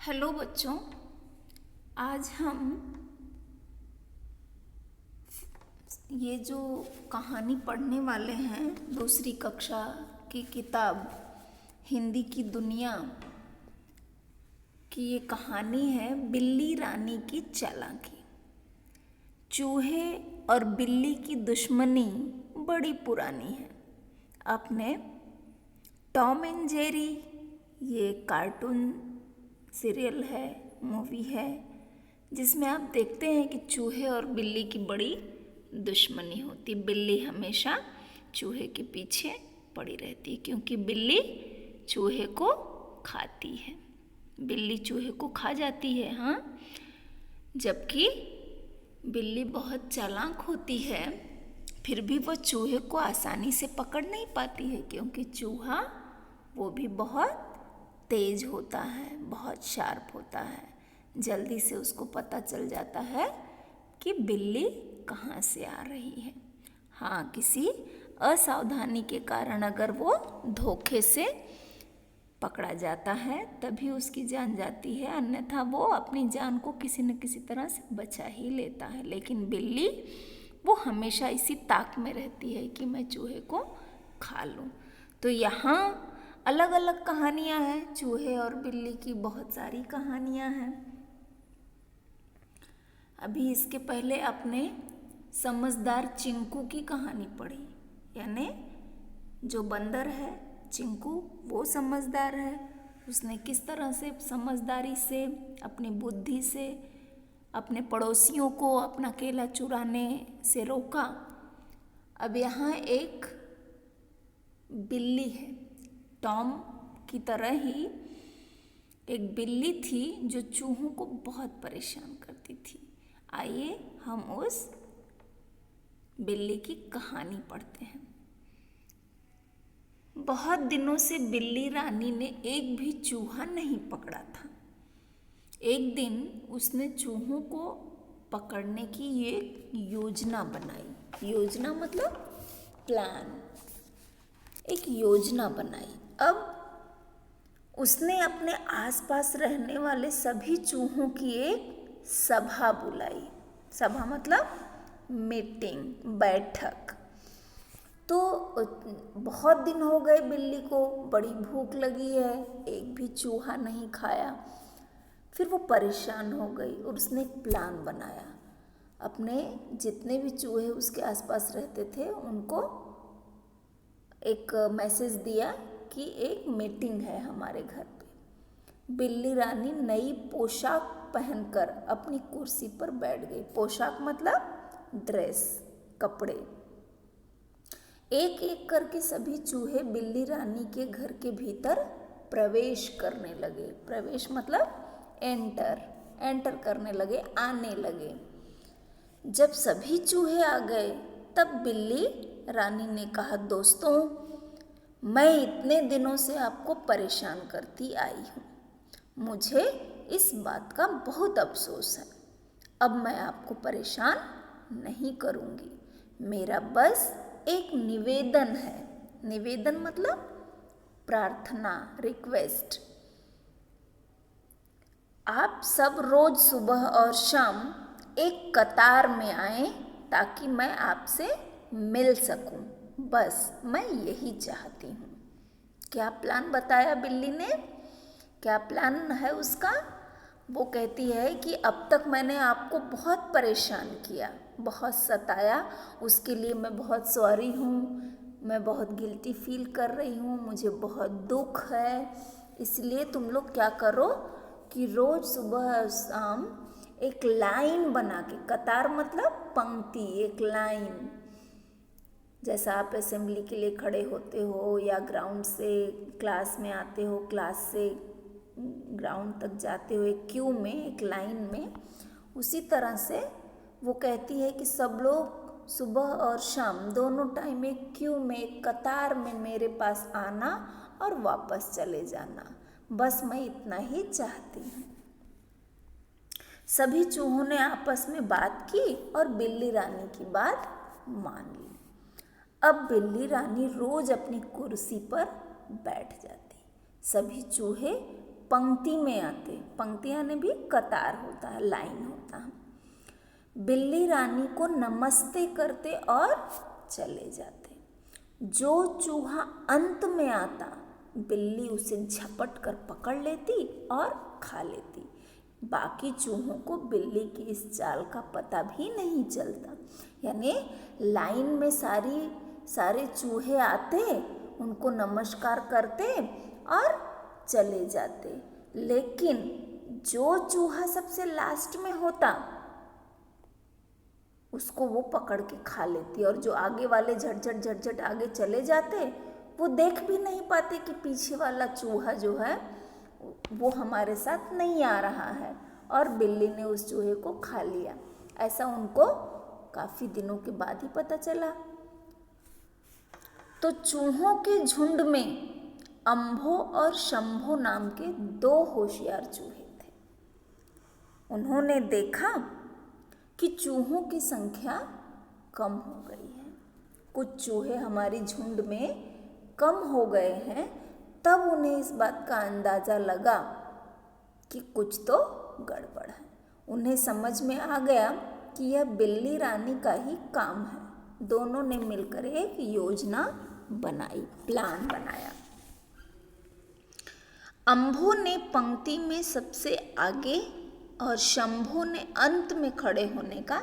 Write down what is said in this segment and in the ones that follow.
Hello बच्चों। आज हम ये जो कहानी पढ़ने वाले हैं दूसरी कक्षा की किताब हिंदी की दुनिया की ये कहानी है बिल्ली रानी की चालाकी। चूहे और बिल्ली की दुश्मनी बड़ी पुरानी है। आपने टॉम एंड जेरी ये कार्टून सीरियल है, मूवी है, जिसमें आप देखते हैं कि चूहे और बिल्ली की बड़ी दुश्मनी होती। बिल्ली हमेशा चूहे के पीछे पड़ी रहती है क्योंकि बिल्ली चूहे को खाती है। बिल्ली चूहे को खा जाती है, हाँ, जबकि बिल्ली बहुत चालाक होती है, फिर भी वो चूहे को आसानी से पकड़ नहीं पाती है क्योंकि चूहा वो भी बहुत तेज होता है, बहुत शार्प होता है। जल्दी से उसको पता चल जाता है कि बिल्ली कहाँ से आ रही है। हाँ, किसी असावधानी के कारण अगर वो धोखे से पकड़ा जाता है तभी उसकी जान जाती है, अन्यथा वो अपनी जान को किसी न किसी तरह से बचा ही लेता है। लेकिन बिल्ली वो हमेशा इसी ताक में रहती है कि मैं चूहे को खा लूँ। तो यहाँ अलग अलग कहानियाँ हैं, चूहे और बिल्ली की बहुत सारी कहानियाँ हैं। अभी इसके पहले आपने समझदार चिंकू की कहानी पढ़ी, यानी जो बंदर है चिंकू वो समझदार है। उसने किस तरह से समझदारी से, अपनी बुद्धि से अपने पड़ोसियों को अपना केला चुराने से रोका। अब यहाँ एक बिल्ली है, टॉम की तरह ही एक बिल्ली थी जो चूहों को बहुत परेशान करती थी। आइए हम उस बिल्ली की कहानी पढ़ते हैं। बहुत दिनों से बिल्ली रानी ने एक भी चूहा नहीं पकड़ा था। एक दिन उसने चूहों को पकड़ने की एक योजना बनाई। योजना मतलब प्लान, एक योजना बनाई। अब उसने अपने आसपास रहने वाले सभी चूहों की एक सभा बुलाई। सभा मतलब मीटिंग, बैठक। तो बहुत दिन हो गए बिल्ली को, बड़ी भूख लगी है, एक भी चूहा नहीं खाया। फिर वो परेशान हो गई और उसने एक प्लान बनाया। अपने जितने भी चूहे उसके आसपास रहते थे उनको एक मैसेज दिया कि एक मीटिंग है हमारे घर पे। बिल्ली रानी नई पोशाक पहनकर अपनी कुर्सी पर बैठ गई। पोशाक मतलब ड्रेस, कपड़े। एक एक करके सभी चूहे बिल्ली रानी के घर के भीतर प्रवेश करने लगे। प्रवेश मतलब एंटर करने लगे, आने लगे। जब सभी चूहे आ गए तब बिल्ली रानी ने कहा, दोस्तों, मैं इतने दिनों से आपको परेशान करती आई हूँ। मुझे इस बात का बहुत अफसोस है। अब मैं आपको परेशान नहीं करूँगी। मेरा बस एक निवेदन है। निवेदन मतलब प्रार्थना, रिक्वेस्ट। आप सब रोज सुबह और शाम एक कतार में आए ताकि मैं आपसे मिल सकूं। बस मैं यही चाहती हूँ। क्या प्लान बताया बिल्ली ने? क्या प्लान है उसका? वो कहती है कि अब तक मैंने आपको बहुत परेशान किया, बहुत सताया, उसके लिए मैं बहुत सॉरी हूँ। मैं बहुत गिल्टी फील कर रही हूँ, मुझे बहुत दुख है। इसलिए तुम लोग क्या करो कि रोज सुबह और शाम एक लाइन बना के, कतार मतलब पंक्ति, एक लाइन, जैसा आप असेंबली के लिए खड़े होते हो या ग्राउंड से क्लास में आते हो, क्लास से ग्राउंड तक जाते हो एक क्यू में, एक लाइन में, उसी तरह से वो कहती है कि सब लोग सुबह और शाम दोनों टाइम एक क्यू में, एक कतार में मेरे पास आना और वापस चले जाना। बस मैं इतना ही चाहती हूँ। सभी चूहों ने आपस में बात की और बिल्ली रानी की बात मान ली। अब बिल्ली रानी रोज अपनी कुर्सी पर बैठ जाती। सभी चूहे पंक्ति में आते, पंक्ति यानी भी कतार होता है, लाइन होता है। बिल्ली रानी को नमस्ते करते और चले जाते। जो चूहा अंत में आता, बिल्ली उसे झपट कर पकड़ लेती और खा लेती। बाकी चूहों को बिल्ली की इस चाल का पता भी नहीं चलता। यानी लाइन में सारे चूहे आते, उनको नमस्कार करते और चले जाते, लेकिन जो चूहा सबसे लास्ट में होता उसको वो पकड़ के खा लेती, और जो आगे वाले झट आगे चले जाते वो देख भी नहीं पाते कि पीछे वाला चूहा जो है वो हमारे साथ नहीं आ रहा है और बिल्ली ने उस चूहे को खा लिया। ऐसा उनको काफ़ी दिनों के बाद ही पता चला। तो चूहों के झुंड में अम्भो और शंभो नाम के 2 होशियार चूहे थे। उन्होंने देखा कि चूहों की संख्या कम हो गई है, कुछ चूहे हमारी झुंड में कम हो गए हैं। तब उन्हें इस बात का अंदाज़ा लगा कि कुछ तो गड़बड़ है। उन्हें समझ में आ गया कि यह बिल्ली रानी का ही काम है। दोनों ने मिलकर एक योजना बनाई, प्लान बनाया। अम्भो ने पंक्ति में सबसे आगे और शंभो ने अंत में खड़े होने का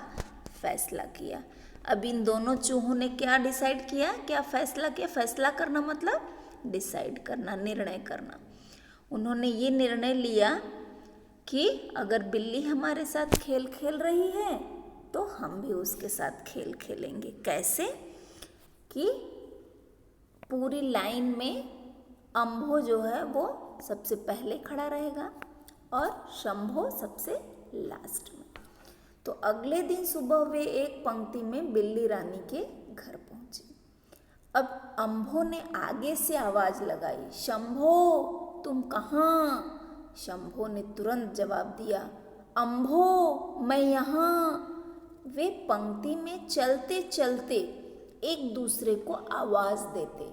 फैसला किया। अब इन दोनों चूहों ने क्या डिसाइड किया, क्या फैसला किया? फैसला करना मतलब डिसाइड करना, निर्णय करना। उन्होंने ये निर्णय लिया कि अगर बिल्ली हमारे साथ खेल खेल रही है तो हम भी उसके साथ खेल खेलेंगे। कैसे? कि पूरी लाइन में अम्भो जो है वो सबसे पहले खड़ा रहेगा और शंभो सबसे लास्ट में। तो अगले दिन सुबह वे एक पंक्ति में बिल्ली रानी के घर पहुंचे। अब अम्भो ने आगे से आवाज लगाई, शंभो तुम कहाँ? शंभो ने तुरंत जवाब दिया, अम्भो मैं यहाँ। वे पंक्ति में चलते चलते एक दूसरे को आवाज देते,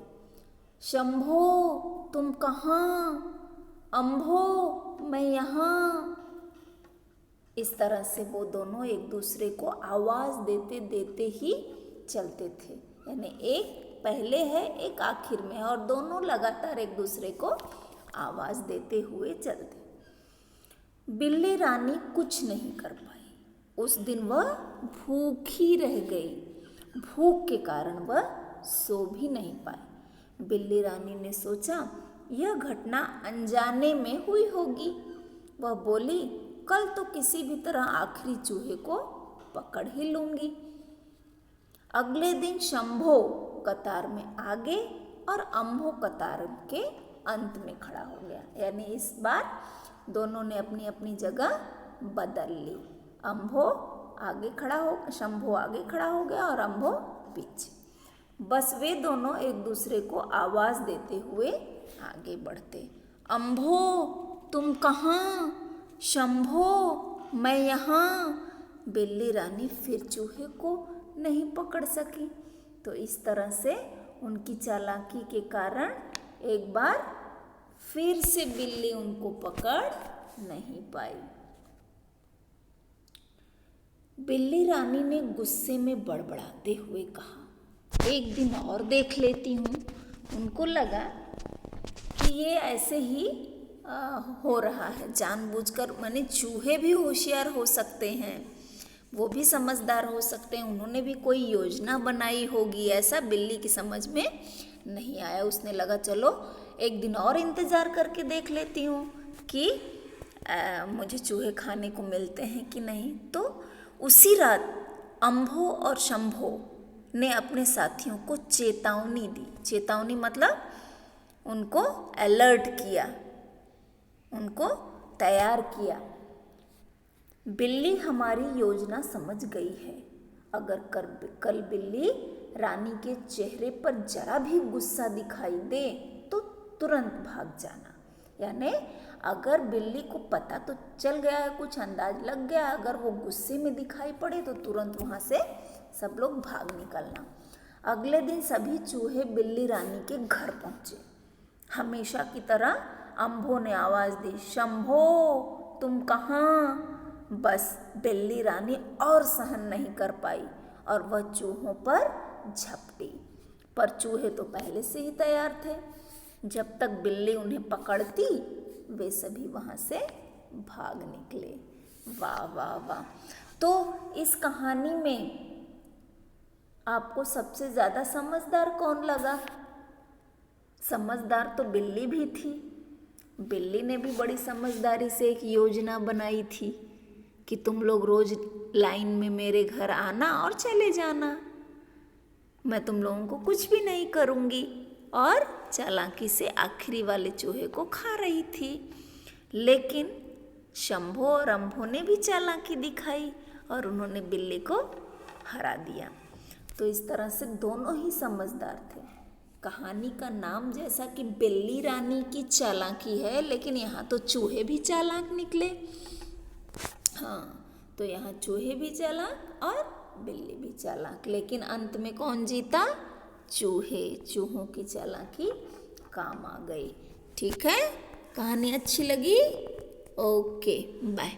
शंभो तुम कहाँ? अम्भो मैं यहाँ। इस तरह से वो दोनों एक दूसरे को आवाज देते देते ही चलते थे। यानी एक पहले है, एक आखिर में, और दोनों लगातार एक दूसरे को आवाज देते हुए चलते। बिल्ली रानी कुछ नहीं कर पाई। उस दिन वह भूखी रह गई। भूख के कारण वह सो भी नहीं पाई। बिल्ली रानी ने सोचा यह घटना अनजाने में हुई होगी। वह बोली, कल तो किसी भी तरह आखिरी चूहे को पकड़ ही लूंगी। अगले दिन शंभो कतार में आगे और अम्भो कतार के अंत में खड़ा हो गया। यानी इस बार दोनों ने अपनी अपनी जगह बदल ली। शंभो आगे खड़ा हो गया और अम्भो पीछे। बस वे दोनों एक दूसरे को आवाज देते हुए आगे बढ़ते, अम्भो तुम कहाँ? शंभो मैं यहाँ। बिल्ली रानी फिर चूहे को नहीं पकड़ सकी। तो इस तरह से उनकी चालाकी के कारण एक बार फिर से बिल्ली उनको पकड़ नहीं पाई। बिल्ली रानी ने गुस्से में बड़बड़ाते हुए कहा, एक दिन और देख लेती हूँ। उनको लगा कि ये ऐसे ही हो रहा है जानबूझकर। माने चूहे भी होशियार हो सकते हैं, वो भी समझदार हो सकते हैं, उन्होंने भी कोई योजना बनाई होगी। ऐसा बिल्ली की समझ में नहीं आया। उसने लगा चलो एक दिन और इंतज़ार करके देख लेती हूँ कि मुझे चूहे खाने को मिलते हैं कि नहीं। तो उसी रात अम्भो और शंभो ने अपने साथियों को चेतावनी दी। चेतावनी मतलब उनको अलर्ट किया, उनको तैयार किया। बिल्ली हमारी योजना समझ गई है। अगर कल बिल्ली रानी के चेहरे पर जरा भी गुस्सा दिखाई दे तो तुरंत भाग जाना। यानी अगर बिल्ली को पता तो चल गया है, कुछ अंदाज लग गया, अगर वो गुस्से में दिखाई पड़े तो तुरंत वहाँ से सब लोग भाग निकलना। अगले दिन सभी चूहे बिल्ली रानी के घर पहुँचे। हमेशा की तरह अम्भो ने आवाज दी, शंभो तुम कहाँ? बस बिल्ली रानी और सहन नहीं कर पाई और वह चूहों पर झपटी। पर चूहे तो पहले से ही तैयार थे। जब तक बिल्ली उन्हें पकड़ती वे सभी वहाँ से भाग निकले। वाह वाह वाह। तो इस कहानी में आपको सबसे ज़्यादा समझदार कौन लगा? समझदार तो बिल्ली भी थी। बिल्ली ने भी बड़ी समझदारी से एक योजना बनाई थी कि तुम लोग रोज लाइन में मेरे घर आना और चले जाना, मैं तुम लोगों को कुछ भी नहीं करूँगी, और चालाकी से आखिरी वाले चूहे को खा रही थी। लेकिन शंभो और अम्भो ने भी चालाकी दिखाई और उन्होंने बिल्ली को हरा दिया। तो इस तरह से दोनों ही समझदार थे। कहानी का नाम जैसा कि बिल्ली रानी की चालाकी है, लेकिन यहाँ तो चूहे भी चालाक निकले। हाँ, तो यहाँ चूहे भी चालाक और बिल्ली भी चालाक, लेकिन अंत में कौन जीता? चूहे। चूहों की चालाकी काम आ गई। ठीक है, कहानी अच्छी लगी? Okay, bye.